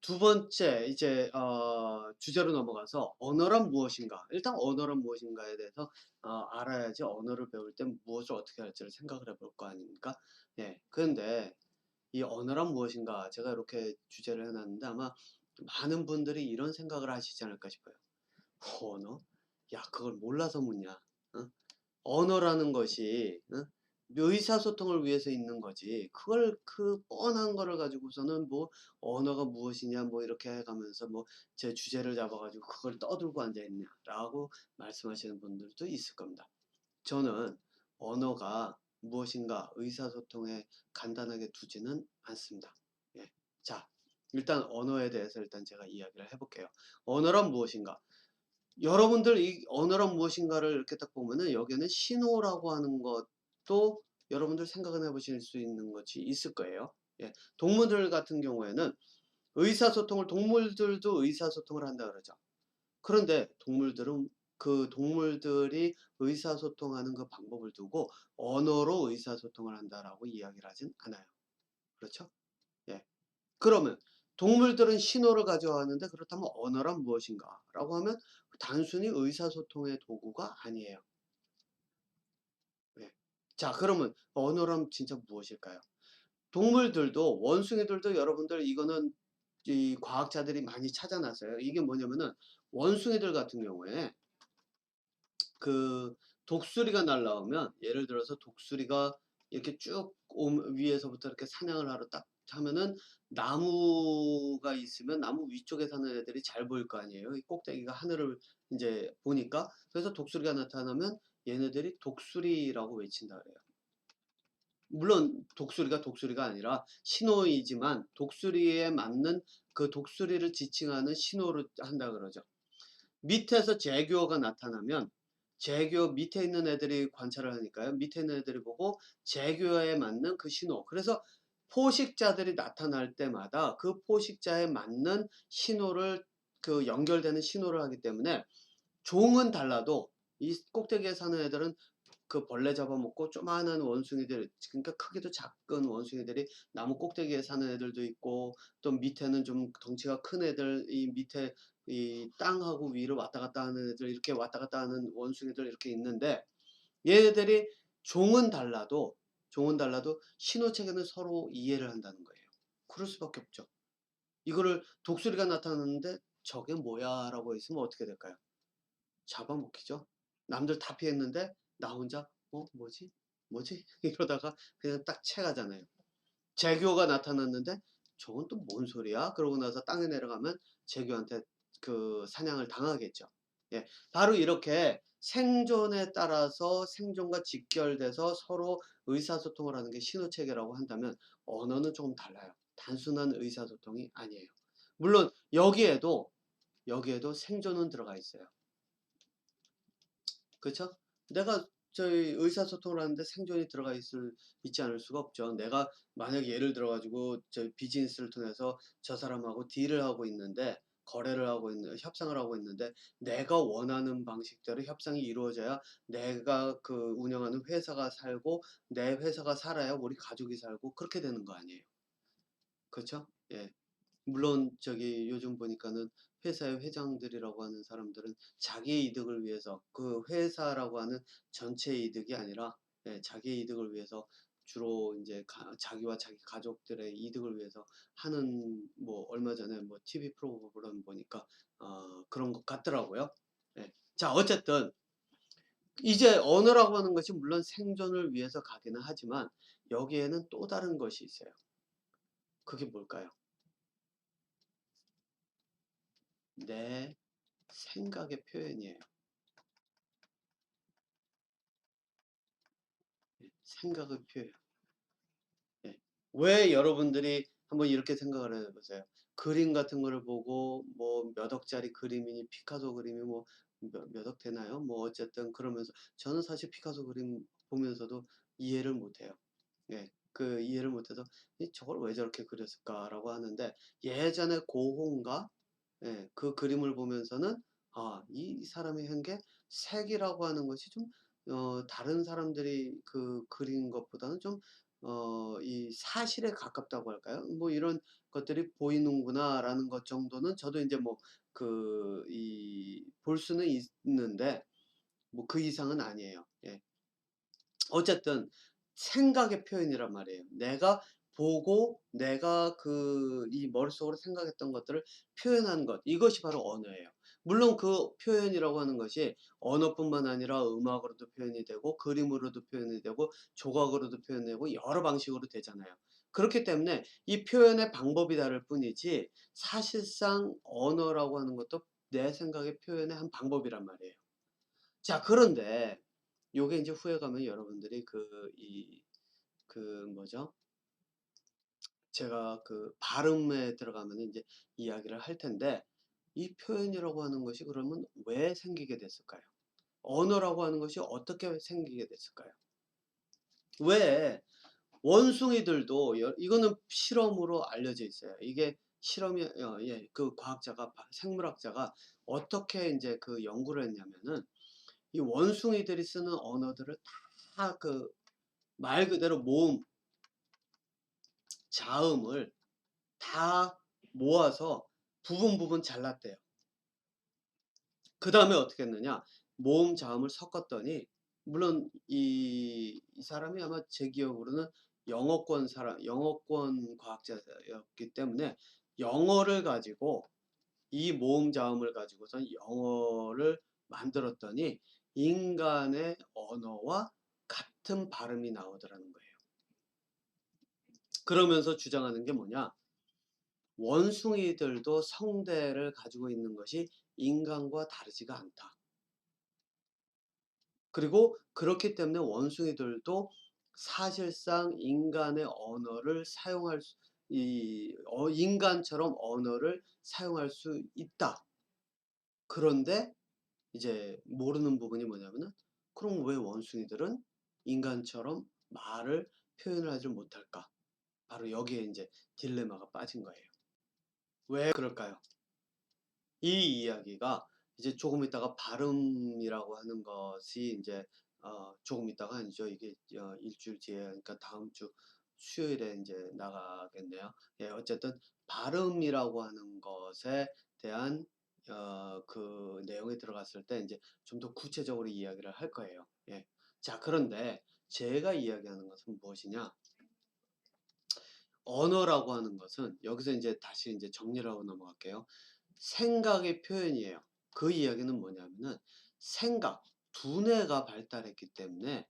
두 번째 이제 주제로 넘어가서 언어란 무엇인가. 일단 언어란 무엇인가에 대해서 알아야지 언어를 배울 때 무엇을 어떻게 할지를 생각을 해볼 거 아닙니까? 예. 그런데 이 언어란 무엇인가 제가 이렇게 주제를 해 놨는데 아마 많은 분들이 이런 생각을 하시지 않을까 싶어요. 언어? 야 그걸 몰라서 묻냐. 어? 언어라는 것이 의사소통을 위해서 있는 거지. 그걸 그 뻔한 거를 가지고서는 뭐 언어가 무엇이냐 뭐 이렇게 해 가면서 뭐 제 주제를 잡아 가지고 그걸 떠들고 앉아 있냐라고 말씀하시는 분들도 있을 겁니다. 저는 언어가 무엇인가 의사소통에 간단하게 두지는 않습니다. 예. 자, 일단 언어에 대해서 일단 제가 이야기를 해 볼게요. 언어란 무엇인가? 여러분들 이 언어란 무엇인가를 이렇게 딱 보면은 여기에는 신호라고 하는 것도 여러분들 생각은 해 보실 수 있는 것이 있을 거예요. 예. 동물들 같은 경우에는 의사소통을 동물들도 의사소통을 한다 그러죠. 그런데 동물들은 그 동물들이 의사소통하는 그 방법을 두고 언어로 의사소통을 한다라고 이야기를 하진 않아요. 그렇죠? 예. 그러면 동물들은 신호를 가져가는데 그렇다면 언어란 무엇인가라고 하면 단순히 의사소통의 도구가 아니에요. 예. 자, 그러면 언어란 진짜 무엇일까요? 동물들도 원숭이들도 여러분들 이거는 이 과학자들이 많이 찾아놨어요. 이게 뭐냐면은 원숭이들 같은 경우에 그 독수리가 날라오면 예를 들어서 독수리가 이렇게 쭉 위에서부터 이렇게 사냥을 하러 딱 하면은 나무가 있으면 나무 위쪽에 사는 애들이 잘 보일 거 아니에요. 이 꼭대기가 하늘을 이제 보니까. 그래서 독수리가 나타나면 얘네들이 독수리라고 외친다 그래요. 물론 독수리가 독수리가 아니라 신호이지만 독수리에 맞는 그 독수리를 지칭하는 신호를 한다 그러죠. 밑에서 제규어가 나타나면 제규어 밑에 있는 애들이 관찰을 하니까요. 밑에 있는 애들이 보고 제규어에 맞는 그 신호. 그래서 포식자들이 나타날 때마다 그 포식자에 맞는 신호를 그 연결되는 신호를 하기 때문에 종은 달라도 이 꼭대기에 사는 애들은 그 벌레 잡아먹고 조그마한 원숭이들 그러니까 크기도 작은 원숭이들이 나무 꼭대기에 사는 애들도 있고 또 밑에는 좀 덩치가 큰 애들 이 밑에 이 땅하고 위로 왔다 갔다 하는 애들 이렇게 왔다 갔다 하는 원숭이들 이렇게 있는데 얘네들이 종은 달라도 신호 체계는 서로 이해를 한다는 거예요. 그럴 수밖에 없죠. 이거를 독수리가 나타났는데 저게 뭐야라고 있으면 어떻게 될까요? 잡아먹히죠. 남들 다 피했는데 나 혼자 뭐지? 뭐지? 이러다가 그냥 딱 채가잖아요. 재규어가 나타났는데 저건 또 뭔 소리야? 그러고 나서 땅에 내려가면 재규어한테 그 사냥을 당하겠죠. 예. 바로 이렇게 생존에 따라서 생존과 직결돼서 서로 의사소통을 하는 게 신호체계라고 한다면 언어는 조금 달라요. 단순한 의사소통이 아니에요. 물론 여기에도 생존은 들어가 있어요. 그쵸? 내가 저희 의사소통을 하는데 생존이 들어가 있지 않을 수가 없죠. 내가 만약에 예를 들어 가지고 저 비즈니스를 통해서 저 사람하고 딜을 하고 있는데 거래를 하고 있는 협상을 하고 있는데 내가 원하는 방식대로 협상이 이루어져야 내가 그 운영하는 회사가 살고 내 회사가 살아야 우리 가족이 살고 그렇게 되는 거 아니에요. 그쵸? 예. 물론 저기 요즘 보니까는 회사의 회장들이라고 하는 사람들은 자기의 이득을 위해서 그 회사라고 하는 전체 이득이 아니라 자기의 이득을 위해서 주로 이제 자기와 자기 가족들의 이득을 위해서 하는 뭐 얼마 전에 뭐 TV 프로그램 보니까 그런 것 같더라고요. 예. 자, 어쨌든 이제 언어라고 하는 것이 물론 생존을 위해서 가기는 하지만 여기에는 또 다른 것이 있어요. 그게 뭘까요? 내 생각의 표현이에요. 생각의 표현. 예. 왜 여러분들이 한번 이렇게 생각을 해보세요. 그림 같은 거를 보고 뭐 몇 억짜리 그림이니 피카소 그림이 뭐 몇 억 되나요? 뭐 어쨌든 그러면서 저는 사실 피카소 그림 보면서도 이해를 못해요. 예. 그 이해를 못해서 저걸 왜 저렇게 그렸을까라고 하는데 예전에 고흐인가? 예. 그 그림을 보면서는 이 사람이 한 게 색이라고 하는 것이 좀 다른 사람들이 그린 것보다는 좀 이 사실에 가깝다고 할까요? 뭐 '이런 것들이 보이는구나.'라는 것 정도는 저도 인제 뭐 볼 수는 있는데 뭐 그 이상은 아니에요. 예. 어쨌든 생각의 표현이란 말이에요. 내가 보고 내가 이 머릿속으로 생각했던 것들을 표현하는 것, 이것이 바로 언어예요. 물론 그 표현이라고 하는 것이 언어뿐만 아니라 음악으로도 표현이 되고 그림으로도 표현이 되고 조각으로도 표현되고 여러 방식으로 되잖아요. 그렇기 때문에 이 표현의 방법이 다를 뿐이지 사실상 언어라고 하는 것도 내 생각의 표현의 한 방법이란 말이에요. 자, 그런데 요게 인제 후에 가면 여러분들이 뭐죠? 제가 발음에 들어가면은 인제 이야기를 할 텐데 이 표현이라고 하는 것이 그러면 왜 생기게 됐을까요? 언어라고 하는 것이 어떻게 생기게 됐을까요? 왜 원숭이들도 이거는 실험으로 알려져 있어요. 이게 실험이 예, 과학자가 생물학자가 어떻게 인제 연구를 했냐면은 이 원숭이들이 쓰는 언어들을 다 말 그대로 모음, 자음을 다 모아서 부분 잘랐대요. 그다음에 어떻게 했느냐. 모음, 자음을 섞었더니 물론 이 사람이 아마 제 기억으로는 영어권 과학자였기 때문에 영어를 가지고 이 모음, 자음을 가지고선 영어를 만들었더니 인간의 언어와 같은 발음이 나오더라는 거예요. 그러면서 주장하는 게 뭐냐. 원숭이들도 성대를 가지고 있는 것이 인간과 다르지가 않다. 그리고 그렇기 때문에 원숭이들도 사실상 인간의 언어를 사용할 수 인간처럼 언어를 사용할 수 있다. 그런데 이제 모르는 부분이 뭐냐면은 그럼 왜 원숭이들은 인간처럼 말을 표현을 하지 못할까? 바로 여기에 인제 딜레마가 빠진 거예요. 왜 그럴까요? 이 이야기가 이제 조금 있다가 발음이라고 하는 것이 인제 조금 있다가 아니죠. 이게 일주일 뒤에, 그러니까 다음 주 수요일에 인제 나가겠네요. 예, 어쨌든 발음이라고 하는 것에 대한 내용에 들어갔을 때 인제 좀 더 구체적으로 이야기를 할 거예요. 예. 자, 그런데 제가 이야기하는 것은 무엇이냐? 언어라고 하는 것은 여기서 인제 다시 인제 정리를 하고 넘어갈게요. 생각의 표현이에요. 그 이야기는 뭐냐면은 생각, 두뇌가 발달했기 때문에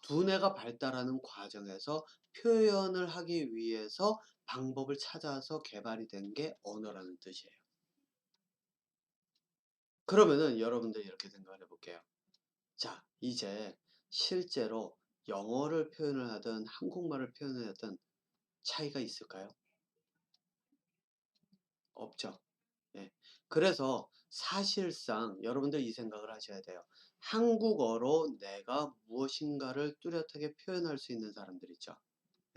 두뇌가 발달하는 과정에서 표현을 하기 위해서 방법을 찾아서 개발이 된 게 언어라는 뜻이에요. 그러면은 여러분들 이렇게 생각을 해 볼게요. 자, 이제 실제로 영어를 표현을 하든 한국말을 표현을 하든 차이가 있을까요? 없죠. 예. 그래서 사실상 여러분들 이 생각을 하셔야 돼요. 한국어로 내가 무엇인가를 뚜렷하게 표현할 수 있는 사람들 있죠.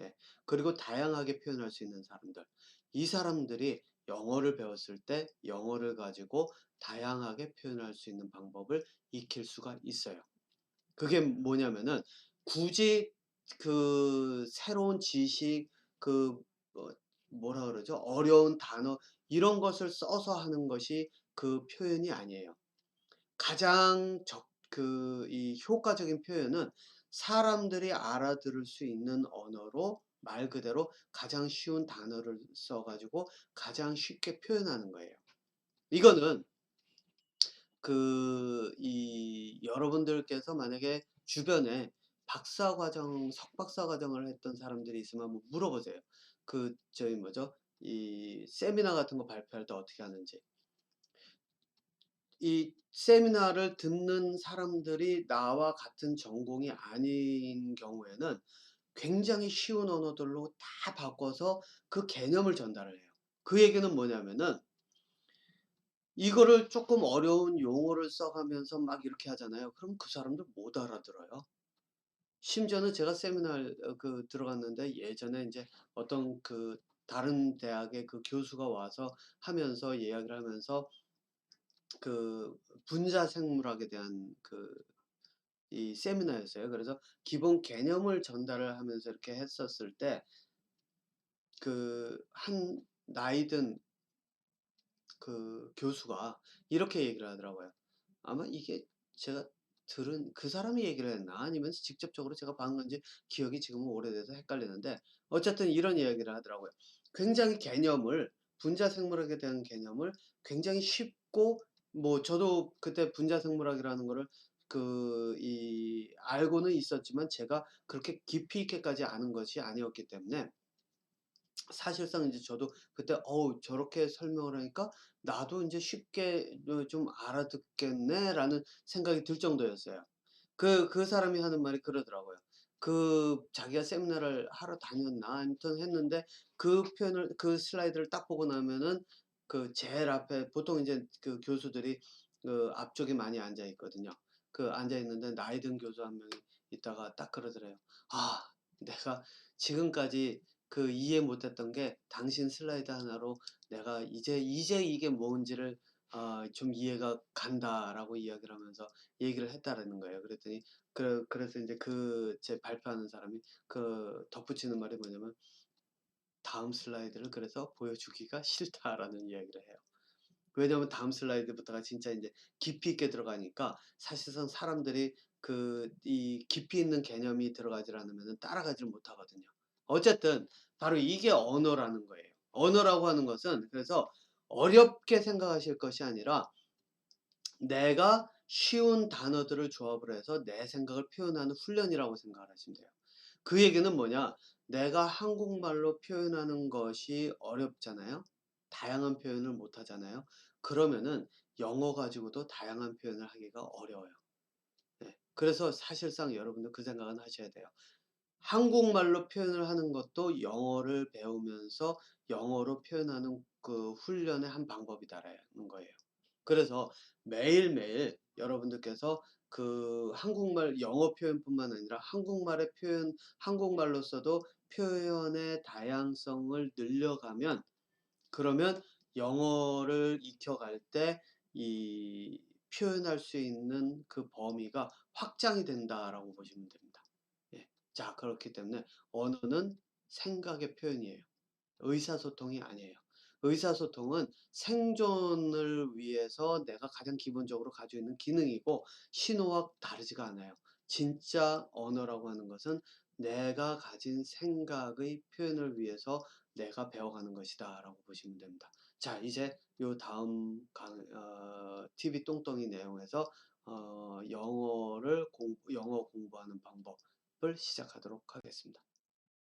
예. 그리고 다양하게 표현할 수 있는 사람들. 이 사람들이 영어를 배웠을 때 영어를 가지고 다양하게 표현할 수 있는 방법을 익힐 수가 있어요. 그게 뭐냐면은 굳이 새로운 지식, 그 뭐 뭐라 그러죠? 어려운 단어 이런 것을 써서 하는 것이 표현이 아니에요. 가장 이 효과적인 표현은 사람들이 알아들을 수 있는 언어로 말 그대로 가장 쉬운 단어를 써 가지고 가장 쉽게 표현하는 거예요. 이거는 여러분들께서 만약에 주변에 석박사 과정을 했던 사람들이 있으면 한번 물어보세요. 저기 뭐죠? 이 세미나 같은 거 발표할 때 어떻게 하는지. 이 세미나를 듣는 사람들이 나와 같은 전공이 아닌 경우에는 굉장히 쉬운 언어들로 다 바꿔서 그 개념을 전달을 해요. 그 얘기는 뭐냐면은 이거를 조금 어려운 용어를 써 가면서 막 이렇게 하잖아요. 그럼 그 사람들 못 알아들어요. 심지어는 제가 세미나를 들어갔는데 예전에 인제 어떤 다른 대학의 교수가 와서 하면서 이야기를 하면서 분자생물학에 대한 이 세미나였어요. 그래서 기본 개념을 전달을 하면서 이렇게 했었을 때 그 한 나이 든 그 교수가 이렇게 얘기를 하더라고요. 아마 이게 제가 들은 그 사람이 얘기를 했나 아니면 직접적으로 제가 본 건지 기억이 지금은 오래돼서 헷갈리는데 어쨌든 이런 이야기를 하더라고요. 굉장히 개념을 분자생물학에 대한 개념을 굉장히 쉽고 뭐 저도 그때 분자생물학이라는 거를 알고는 있었지만 제가 그렇게 깊이 있게까지 아는 것이 아니었기 때문에 사실상 이제 저도 그때 '어우 저렇게 설명을 하니까 나도 인제 쉽게 좀 알아듣겠네.'라는 생각이 들 정도였어요. 그 사람이 하는 말이 그러더라고요. 자기가 세미나를 하러 다녔나 아무튼 했는데 그 슬라이드를 딱 보고 나면은 그 제일 앞에 보통 인제 그 교수들이 그 앞쪽에 많이 앉아 있거든요. 그 앉아 있는데 나이 든 교수 한 명이 있다가 딱 그러더래요. "아 내가 지금까지 이해 못 했던 게 당신 슬라이드 하나로 내가 이제 이게 뭔지를 좀 이해가 간다."라고 이야기를 하면서 얘기를 했다라는 거예요. 그랬더니 그래서 인제 제 발표하는 사람이 덧붙이는 말이 뭐냐면 "다음 슬라이드를 그래서 보여주기가 싫다."라는 이야기를 해요. 왜냐하면 다음 슬라이드부터가 진짜 인제 깊이 있게 들어가니까 사실상 사람들이 이 깊이 있는 개념이 들어가질 않으면은 따라가지를 못하거든요. 어쨌든 바로 이게 언어라는 거예요. 언어라고 하는 것은 그래서 어렵게 생각하실 것이 아니라 내가 쉬운 단어들을 조합을 해서 내 생각을 표현하는 훈련이라고 생각을 하시면 돼요. 그 얘기는 뭐냐? 내가 한국말로 표현하는 것이 어렵잖아요. 다양한 표현을 못 하잖아요. 그러면은 영어 가지고도 다양한 표현을 하기가 어려워요. 네. 그래서 사실상 여러분들 그 생각은 하셔야 돼요. 한국말로 표현을 하는 것도 영어를 배우면서 영어로 표현하는 그 훈련의 한 방법이다라는 거예요. 그래서 매일매일 여러분들께서 한국말 영어 표현뿐만 아니라 한국말로서도 표현의 다양성을 늘려가면 그러면 영어를 익혀갈 때 이 표현할 수 있는 그 범위가 확장이 된다라고 보시면 됩니다. 예. 자, 그렇기 때문에 언어는 생각의 표현이에요. 의사소통이 아니에요. 의사소통은 생존을 위해서 내가 가장 기본적으로 가지고 있는 기능이고 신호와 다르지가 않아요. 진짜 언어라고 하는 것은 내가 가진 생각의 표현을 위해서 내가 배워가는 것이다라고 보시면 됩니다. 자, 이제 요 다음 TV 똥덩이 내용에서 영어 공부하는 방법을 시작하도록 하겠습니다.